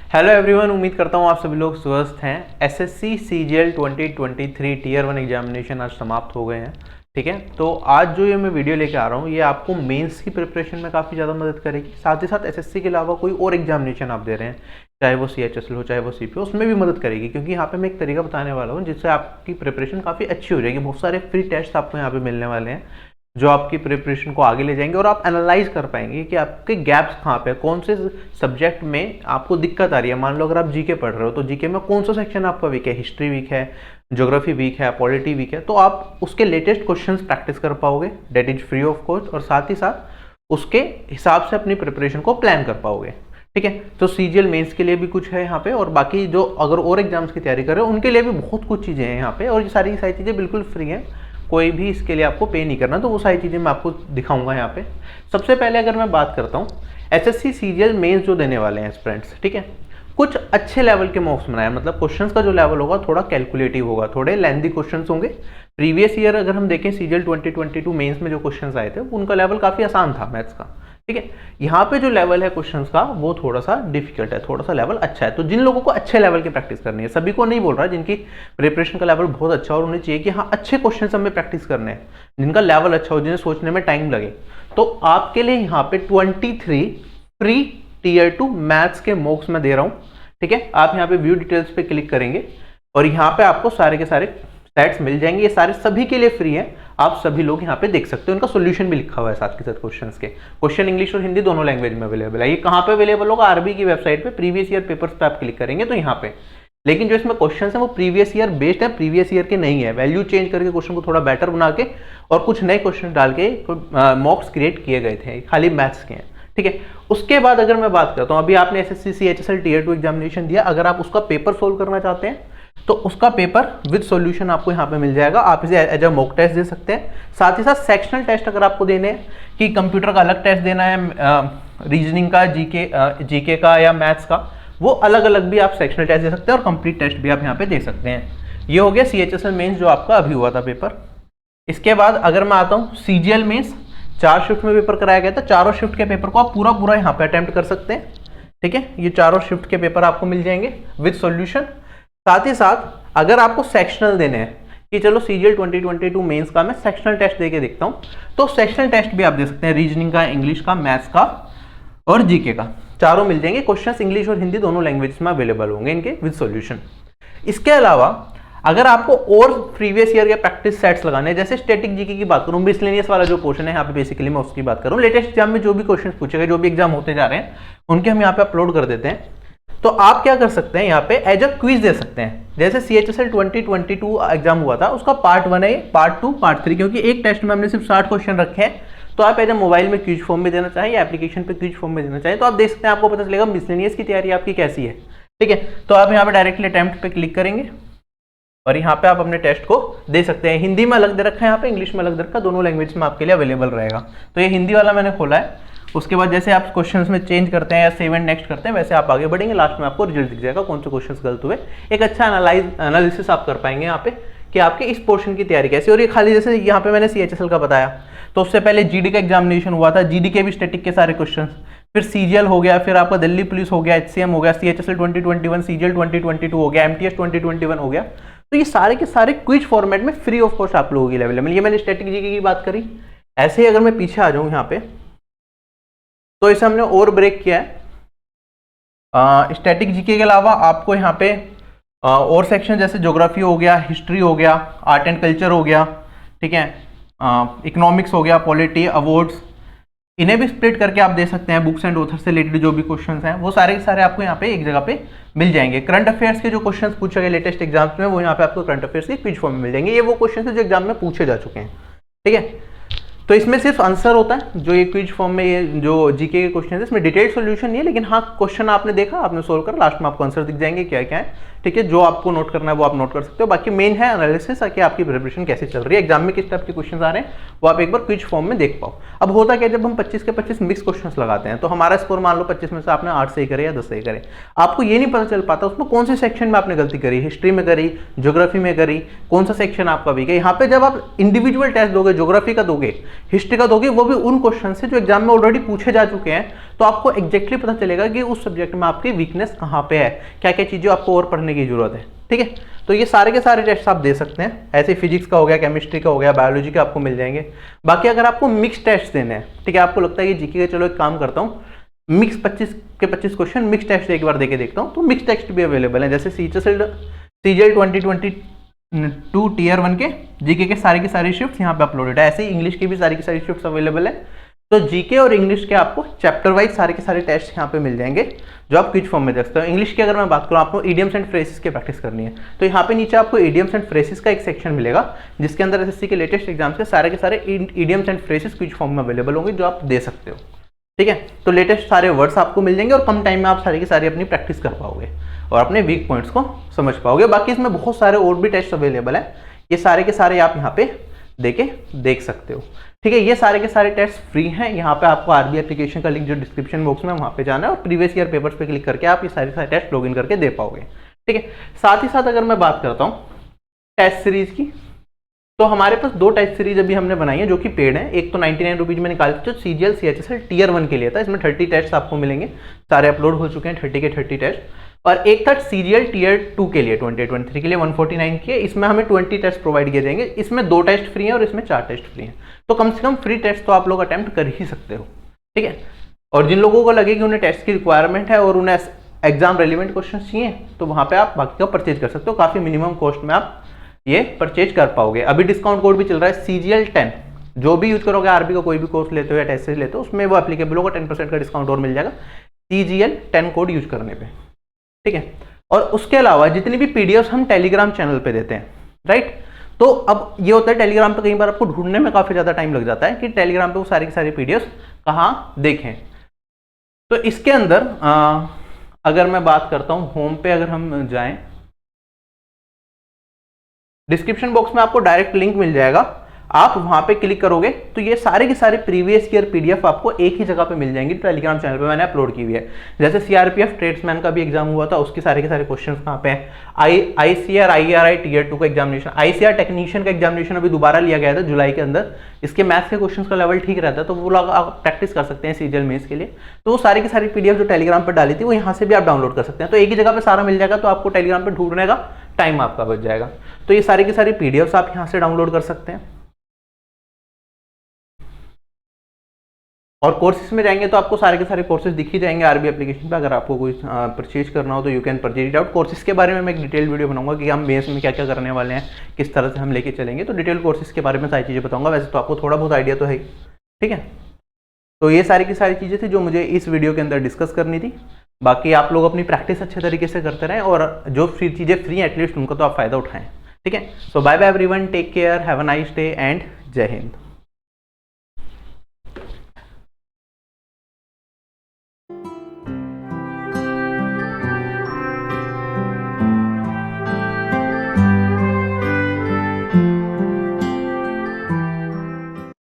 Hello everyone, उम्मीद करता हूँ आप सभी लोग स्वस्थ हैं। एसएससी सीजीएल 2023 टीयर 1 एग्जामिनेशन आज समाप्त हो गए हैं। ठीक है, तो आज जो ये मैं वीडियो लेके आ रहा हूँ ये आपको मेंस की प्रिपरेशन में काफ़ी ज़्यादा मदद करेगी। साथ ही साथ एसएससी के अलावा कोई और एग्जामिनेशन आप दे रहे हैं, चाहे वो सीएचएसएल हो चाहे वो सीपीओ, उसमें भी मदद करेगी, क्योंकि यहाँ पे मैं एक तरीका बताने वाला हूँ जिससे आपकी प्रिपरेशन काफ़ी अच्छी हो जाएगी। बहुत सारे फ्री टेस्ट आपको यहाँ पे मिलने वाले हैं जो आपकी प्रिपरेशन को आगे ले जाएंगे और आप एनालाइज कर पाएंगे कि आपके गैप्स कहाँ पे, कौन से सब्जेक्ट में आपको दिक्कत आ रही है। मान लो अगर आप जीके पढ़ रहे हो तो जीके में कौन सा सेक्शन आपका वीक है, हिस्ट्री वीक है, ज्योग्राफी वीक है, पॉलिटी वीक है, तो आप उसके लेटेस्ट क्वेश्चंस प्रैक्टिस कर पाओगे, that is free of cost, और साथ ही साथ उसके हिसाब से अपनी प्रिपरेशन को प्लान कर पाओगे। ठीक है, तो सीजीएल मेंस के लिए भी कुछ है यहाँ पे, और बाकी जो अगर और एग्जाम्स की तैयारी कर रहे हो उनके लिए भी बहुत कुछ चीज़ें हैं यहाँ पे, और ये सारी चीज़ें बिल्कुल फ्री हैं, कोई भी इसके लिए आपको पे नहीं करना। तो वो सारी चीज़ें मैं आपको दिखाऊंगा यहाँ पे। सबसे पहले अगर मैं बात करता हूँ एसएससी सीजीएल मेंस जो देने वाले हैं स्टूडेंट्स, ठीक है, कुछ अच्छे लेवल के मॉक्स बनाए, मतलब क्वेश्चंस का जो लेवल होगा थोड़ा कैलकुलेटिव होगा, थोड़े लेंथी क्वेश्चंस होंगे। प्रीवियस ईयर अगर हम देखें सीजीएल 2022 मेंस में जो क्वेश्चंस आए थे उनका लेवल काफ़ी आसान था मैथ्स का। ठीक है, यहाँ पे जो लेवल है क्वेश्चंस का वो थोड़ा सा डिफिकल्ट है, थोड़ा सा लेवल अच्छा है। तो जिन लोगों को अच्छे लेवल की प्रैक्टिस करनी है, सभी को नहीं बोल रहा, जिनकी प्रिपरेशन का लेवल बहुत अच्छा और उन्हें चाहिए कि हाँ अच्छे क्वेश्चंस हमें प्रैक्टिस करने हैं, जिनका लेवल अच्छा हो, जिन्हें सोचने में टाइम लगे, तो आपके लिए यहाँ पे 23 फ्री टीयर 2 मैथ्स के मॉक्स में दे रहा हूँ। ठीक है, आप यहाँ पे व्यू डिटेल्स पे क्लिक करेंगे और यहाँ पे आपको सारे के सारे सेट्स मिल जाएंगे। ये सारे सभी के लिए फ्री हैं, आप सभी लोग यहाँ पे देख सकते हो। उनका सॉल्यूशन भी लिखा हुआ है साथ के साथ क्वेश्चंस के। क्वेश्चन इंग्लिश और हिंदी दोनों लैंग्वेज में अवेलेबल है। ये कहाँ पे अवेलेबल होगा? आरबी की वेबसाइट पे प्रीवियस ईयर पेपर्स पे आप क्लिक करेंगे तो यहाँ पे, लेकिन जो इसमें क्वेश्चंस हैं वो प्रीवियस ईयर बेस्ड है, प्रीवियस ईयर के नहीं है। वैल्यू चेंज करके क्वेश्चन को थोड़ा बेटर बना के और कुछ नए क्वेश्चन डाल के मॉक्स क्रिएट किए गए थे, खाली मैथ्स के हैं। ठीक है, उसके बाद अगर मैं बात करता हूँ, अभी आपने एसएससी सीएचएसएल टीयर 2 एग्जामिनेशन दिया, अगर आप उसका पेपर सोल्व करना चाहते हैं तो उसका पेपर विद सॉल्यूशन आपको यहाँ पे मिल जाएगा। आप इसे एज अ मॉक टेस्ट दे सकते हैं। साथ ही साथ सेक्शनल टेस्ट अगर आपको देने हैं कि कंप्यूटर का अलग टेस्ट देना है, रीजनिंग का, जीके का या मैथ्स का, वो अलग अलग भी आप सेक्शनल टेस्ट दे सकते हैं और कंप्लीट टेस्ट भी आप यहाँ पे दे सकते हैं। ये हो गया सीएचएसएल मेंस जो आपका अभी हुआ था पेपर। इसके बाद अगर मैं आता हूँ सीजीएल मेंस, 4 शिफ्ट में पेपर कराया गया था। चारों शिफ्ट के पेपर को आप पूरा यहाँ पे अटेम्प्ट कर सकते हैं। ठीक है, ये चारों शिफ्ट के पेपर आपको मिल जाएंगे विद सॉल्यूशन। साथ ही साथ अगर आपको सेक्शनल देने हैं कि चलो सीजीएल 2022 मेंस का मैं सेक्शनल टेस्ट देके देखता हूं, तो सेक्शनल टेस्ट भी आप दे सकते हैं। रीजनिंग का, इंग्लिश का, मैथ्स का और जीके का, चारों मिल जाएंगे। क्वेश्चंस इंग्लिश और हिंदी दोनों लैंग्वेज में अवेलेबल होंगे इनके विद सॉल्यूशन। इसके अलावा अगर आपको और प्रीवियस ईयर के प्रैक्टिस सेट्स लगाने हैं, जैसे स्टैटिक जीके की बात करूं, मिसलेनियस वाला जो पोर्शन है यहाँ पे बेसिकली मैं उसकी बात करूं, लेटेस्ट एग्जाम में जो भी क्वेश्चन पूछे गए, जो भी एग्जाम होते जा रहे हैं उनके हम यहाँ पे अपलोड कर देते हैं। तो आप क्या कर सकते हैं, यहाँ पे एज अ क्विज दे सकते हैं। जैसे सीएचएसएल 2022 एग्जाम हुआ था, उसका पार्ट 1 है, पार्ट 2, पार्ट 3, क्योंकि एक टेस्ट में हमने सिर्फ 60 क्वेश्चन रखे हैं। तो आप एज अ मोबाइल में क्विज फॉर्म में देना चाहें या एप्लीकेशन पे क्विज फॉर्म में देना चाहें तो आप देख सकते हैं, आपको पता चलेगा मिसलेनियस की तैयारी आपकी कैसी है। ठीक है, तो आप यहाँ पे डायरेक्टली अटेम्प्ट पे क्लिक करेंगे और यहाँ पे आप अपने टेस्ट को दे सकते हैं। हिंदी में अलग दे रखा है, यहाँ पे इंग्लिश में अलग दे रखा है, दोनों लैंग्वेज में आपके लिए अवेलेबल रहेगा। तो ये हिंदी वाला मैंने खोला है। उसके बाद जैसे आप क्वेश्चंस में चेंज करते हैं या सेव एंड नेक्स्ट करते हैं, वैसे आप आगे बढ़ेंगे, लास्ट में आपको रिजल्ट दिख जाएगा कौन से क्वेश्चंस गलत हुए। एक अच्छा एनालिसिस आप कर पाएंगे यहाँ पे कि आपके इस पोर्शन की तैयारी कैसी। और ये खाली जैसे यहाँ पे मैंने सीएचएसएल का बताया, तो उससे पहले जीडी का एग्जामिनेशन हुआ था, जीडी के भी स्टैटिक के सारे क्वेश्चन, फिर सीजीएल हो गया, फिर आपका दिल्ली पुलिस हो गया, एचसीएम हो गया, सीएचएसएल 2021, सीजीएल 2022 हो गया, एमटीएस 2021 हो गया। तो ये सारे के सारे क्विज फॉर्मेट में फ्री ऑफ कॉस्ट आप लोगों की अवेलेबल। ये मैंने स्टैटिक जीके की बात करी। ऐसे ही अगर मैं पीछे आ जाऊँ यहाँ पे, तो इसे हमने और ब्रेक किया है। स्टैटिक जीके के अलावा आपको यहाँ पे और सेक्शन जैसे ज्योग्राफी हो गया, हिस्ट्री हो गया, आर्ट एंड कल्चर हो गया, ठीक है, इकोनॉमिक्स हो गया, पॉलिटी, अवार्ड्स, इन्हें भी स्प्लिट करके आप दे सकते हैं। बुक्स एंड ऑथर से रिलेटेड जो भी क्वेश्चंस हैं वो सारे के सारे आपको यहाँ पे एक जगह पे मिल जाएंगे। करंट अफेयर्स के जो क्वेश्चंस पूछे गए लेटेस्ट एग्जाम्स में, वो यहाँ पे आपको करंट अफेयर्स के क्विज फॉर्म में मिल जाएंगे। ये वो क्वेश्चन है जो एग्जाम में पूछे जा चुके हैं। ठीक है, तो इसमें सिर्फ आंसर होता है, जो ये क्विज फॉर्म में ये जो जीके के क्वेश्चन है इसमें डिटेल्ड सॉल्यूशन नहीं है, लेकिन हाँ क्वेश्चन आपने देखा, आपने सोल्व करा, लास्ट में आपको आंसर दिख जाएंगे क्या क्या है। ठीक है, जो आपको नोट करना है वो आप नोट कर सकते हो। बाकी मेन है एनालिसिस कि आपकी प्रिपरेशन कैसे चल रही है, एग्जाम में किस टाइप के क्वेश्चन आ रहे हैं वो आप एक बार क्विज फॉर्म में देख पाओ। अब होता क्या, जब हम 25 के 25 मिक्स क्वेश्चन लगाते हैं तो हमारा स्कोर मान लो 25 में से आपने 8 सही करे या 10 सही करे, आपको ये नहीं पता चल पाता उसमें कौन से सेक्शन में आपने गलती करी, हिस्ट्री में करी, ज्योग्राफी में करी, कौन सा सेक्शन आपका वीक है। यहाँ पे जब आप इंडिविजुअल टेस्ट दोगे, ज्योग्राफी का दोगे, हिस्ट्री का दोगे वो भी उन क्वेश्चन से जो एग्जाम में ऑलरेडी पूछे जा चुके हैं, तो आपको एग्जैक्टली पता चलेगा कि उस सब्जेक्ट में आपकी वीकनेस कहाँ पे है, क्या क्या चीज़ें आपको और पढ़ने की जरूरत है। ठीक है, तो ये सारे के सारे टेस्ट आप दे सकते हैं। ऐसे फिजिक्स का हो गया, केमिस्ट्री का हो गया, बायोलॉजी का आपको मिल जाएंगे। बाकी अगर आपको मिक्स टेस्ट देने हैं, ठीक है, आपको लगता है कि जीके का चलो एक काम करता हूँ, मिक्स 25 के 25 क्वेश्चन मिक्स टेस्ट एक बार देके देखता हूँ, तो मिक्स टेस्ट भी अवेलेबल है। जैसे सीजीएल 2022 टीयर 1 के जीके के सारी शिफ्ट्स यहाँ पे अपलोडेड है। ऐसे ही इंग्लिश की भी सारी की सारी शिफ्ट्स अवेलेबल है। तो जीके और इंग्लिश के आपको चैप्टर वाइज सारे के सारे टेस्ट यहाँ पे मिल जाएंगे, जो आप क्विज फॉर्म में देख सकते हो। इंग्लिश की अगर मैं बात करूँ, आपको इडियम्स एंड फ्रेसेस की प्रैक्टिस करनी है, तो यहाँ पे नीचे आपको इडियम्स एंड फ्रेसेस का एक सेक्शन मिलेगा, जिसके अंदर एसएससी के लेटेस्ट एग्जाम्स के सारे idioms and phrases quiz form में अवेलेबल होंगे, जो आप दे सकते हो। ठीक है, तो लेटेस्ट सारे वर्ड्स आपको मिल जाएंगे और कम टाइम में आप सारी की सारी अपनी प्रैक्टिस कर पाओगे और अपने वीक पॉइंट्स को समझ पाओगे। बाकी इसमें बहुत सारे और भी टेस्ट अवेलेबल है, ये सारे के सारे आप यहाँ पे देख सकते हो। ठीक है, ये सारे के सारे टेस्ट फ्री हैं। यहाँ पे आपको आरबी एप्लीकेशन का लिंक जो डिस्क्रिप्शन बॉक्स में वहाँ पे जाना है और प्रीवियस ईयर पेपर्स पे क्लिक करके आप ये सारे टेस्ट लॉगिन करके दे पाओगे। ठीक है, साथ ही साथ अगर मैं बात करता हूँ टेस्ट सीरीज की, तो हमारे पास 2 टेस्ट सीरीज अभी हमने बनाई है जो कि पेड है। एक तो 99 रुपीज में निकाली जो सीजीएल CHSL टीयर 1 के लिए था, इसमें 30 टेस्ट आपको मिलेंगे, सारे अपलोड हो चुके हैं 30 के 30 टेस्ट। और एक था सीजीएल टीयर 2 के लिए 2023 के लिए 149 की है, इसमें हमें 20 टेस्ट प्रोवाइड किए जाएंगे। इसमें 2 टेस्ट फ्री हैं और इसमें 4 टेस्ट फ्री हैं, तो कम से कम फ्री टेस्ट तो आप लोग अटेम्प्ट कर ही सकते हो। ठीक है, और जिन लोगों को लगे कि उन्हें टेस्ट की रिक्वायरमेंट है और उन्हें एग्जाम रेलिवेंट क्वेश्चन चाहिए, तो वहाँ पे आप बाकी का परचेज कर सकते हो। काफी मिनिमम कॉस्ट में आप ये परचेज कर पाओगे। अभी डिस्काउंट कोड भी चल रहा है CGL 10, जो भी यूज करोगे, आरबी का कोई भी कोर्स लेते हो या टेस्ट सीरीज लेते हो, उसमें वो एप्लीकेबल होगा, 10% का डिस्काउंट और मिल जाएगा CGL 10 कोड यूज करने पे। ठीक है, और उसके अलावा जितनी भी पीडीएफ हम टेलीग्राम चैनल पे देते हैं, राइट, तो अब ये होता है टेलीग्राम पे कई बार आपको ढूंढने में काफी ज्यादा टाइम लग जाता है कि टेलीग्राम पे वो सारी की सारी पीडीएफ कहाँ देखें। तो इसके अंदर अगर मैं बात करता हूँ, होम पे अगर हम जाएं, डिस्क्रिप्शन बॉक्स में आपको डायरेक्ट लिंक मिल जाएगा, आप वहां पे क्लिक करोगे तो ये सारे के सारे प्रीवियस ईयर पीडीएफ आपको एक ही जगह पे मिल जाएंगी, टेलीग्राम चैनल पे मैंने अपलोड की हुई है। जैसे सीआरपीएफ ट्रेड्समैन का भी एग्जाम हुआ था, उसके सारे के सारे क्वेश्चन कहाँ पे हैं। आईसीआर IRI टीयर 2 का एग्जामिनेशन, आईसीआर टेक्नीशियन का एग्जामिनेशन अभी दोबारा लिया गया था जुलाई के अंदर, इसके मैथ्स के क्वेश्चन का लेवल ठीक रहता है, तो वो लोग आप प्रैक्टिस कर सकते हैं सीजीएल मेंस के लिए। तो वो सारी की सारी पीडीएफ जो टेलीग्राम पर डाली थी, वो यहाँ से भी आप डाउनलोड कर सकते हैं। तो एक ही जगह पे सारा मिल जाएगा, तो आपको टेलीग्राम पे ढूंढने का टाइम आपका बच जाएगा। तो ये सारी की सारी पीडीएफ आप यहाँ से डाउनलोड कर सकते हैं। और कोर्सेज में जाएंगे तो आपको सारे के सारे कोर्सेज दिख ही जाएंगे आरबी एप्लीकेशन पे। अगर आपको कोई परचेज करना हो तो you can purchase it out. Courses के बारे में मैं एक डिटेल वीडियो बनाऊंगा कि हम बेस में क्या क्या करने वाले हैं, किस तरह से हम लेके चलेंगे, तो डिटेल कोर्सेज के बारे में सारी चीज़ें बताऊंगा। वैसे तो आपको थोड़ा बहुत आइडिया तो है ही, ठीक है। तो ये सारी की सारी चीज़ें थी जो मुझे इस वीडियो के अंदर डिस्कस करनी थी। बाकी आप लोग अपनी प्रैक्टिस अच्छे तरीके से करते रहें और जो फ्री चीज़ें फ्री एटलीस्ट उनका तो आप फायदा उठाएं, ठीक है। So bye bye everyone, take care, have a nice day and जय हिंद।